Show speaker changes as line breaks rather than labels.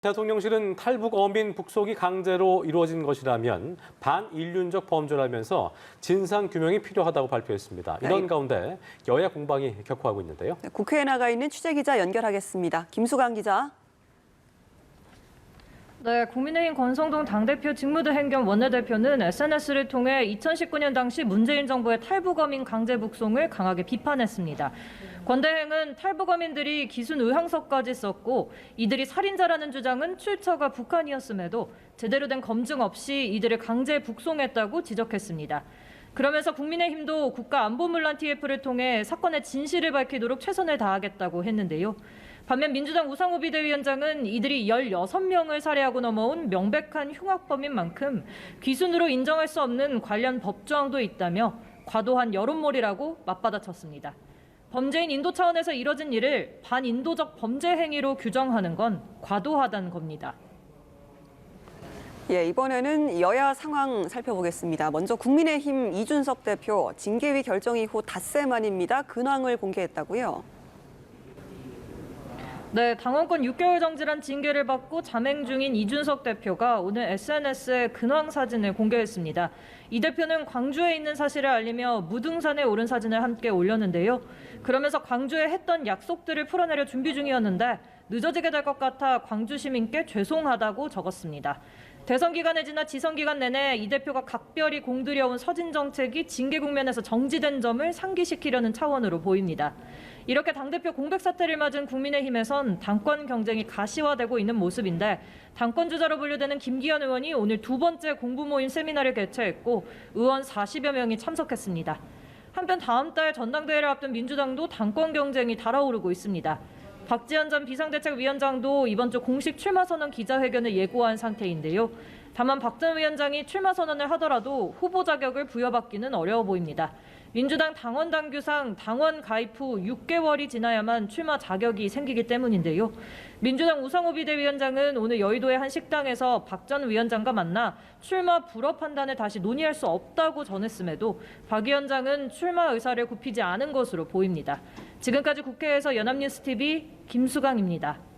대통령실은 탈북 어민 북송이 강제로 이루어진 것이라면 반인륜적 범죄라면서 진상 규명이 필요하다고 발표했습니다. 이런 가운데 여야 공방이 격화하고 있는데요.
국회에 나가 있는 취재기자 연결하겠습니다. 김수강 기자.
네, 국민의힘 권성동 당대표 직무대 행겸 원내대표는 SNS를 통해 2019년 당시 문재인 정부의 탈북어민 강제 북송을 강하게 비판했습니다. 권 대행은 탈북어민들이 기순 의향서까지 썼고 이들이 살인자라는 주장은 출처가 북한이었음에도 제대로 된 검증 없이 이들을 강제 북송했다고 지적했습니다. 그러면서 국민의힘도 국가안보문란 TF를 통해 사건의 진실을 밝히도록 최선을 다하겠다고 했는데요. 반면 민주당 우상호 비대위원장은 이들이 16명을 살해하고 넘어온 명백한 흉악범인 만큼 귀순으로 인정할 수 없는 관련 법조항도 있다며 과도한 여론몰이라고 맞받아쳤습니다. 범죄인 인도 차원에서 이뤄진 일을 반인도적 범죄 행위로 규정하는 건 과도하다는 겁니다.
이번에는 여야 상황 살펴보겠습니다. 먼저 국민의힘 이준석 대표 징계위 결정 이후 닷새 만입니다. 근황을 공개했다고요?
네, 당원권 6개월 정지란 징계를 받고 잠행 중인 이준석 대표가 오늘 SNS에 근황 사진을 공개했습니다. 이 대표는 광주에 있는 사실을 알리며 무등산에 오른 사진을 함께 올렸는데요. 그러면서 광주에 했던 약속들을 풀어내려 준비 중이었는데 늦어지게 될 것 같아 광주 시민께 죄송하다고 적었습니다. 대선 기간을 지나 지선 기간 내내 이 대표가 각별히 공들여온 서진 정책이 징계 국면에서 정지된 점을 상기시키려는 차원으로 보입니다. 이렇게 당대표 공백 사태를 맞은 국민의힘에선 당권 경쟁이 가시화되고 있는 모습인데 당권 주자로 분류되는 김기현 의원이 오늘 두 번째 공부 모임 세미나를 개최했고 의원 40여 명이 참석했습니다. 한편 다음 달 전당대회를 앞둔 민주당도 당권 경쟁이 달아오르고 있습니다. 박지원 전 비상대책위원장도 이번 주 공식 출마 선언 기자회견을 예고한 상태인데요. 다만 박 전 위원장이 출마 선언을 하더라도 후보 자격을 부여받기는 어려워 보입니다. 민주당 당원 당규상 당원 가입 후 6개월이 지나야만 출마 자격이 생기기 때문인데요. 민주당 우상호 비대위원장은 오늘 여의도의 한 식당에서 박 전 위원장과 만나 출마 불허 판단을 다시 논의할 수 없다고 전했음에도 박 위원장은 출마 의사를 굽히지 않은 것으로 보입니다. 지금까지 국회에서 연합뉴스TV 김수강입니다.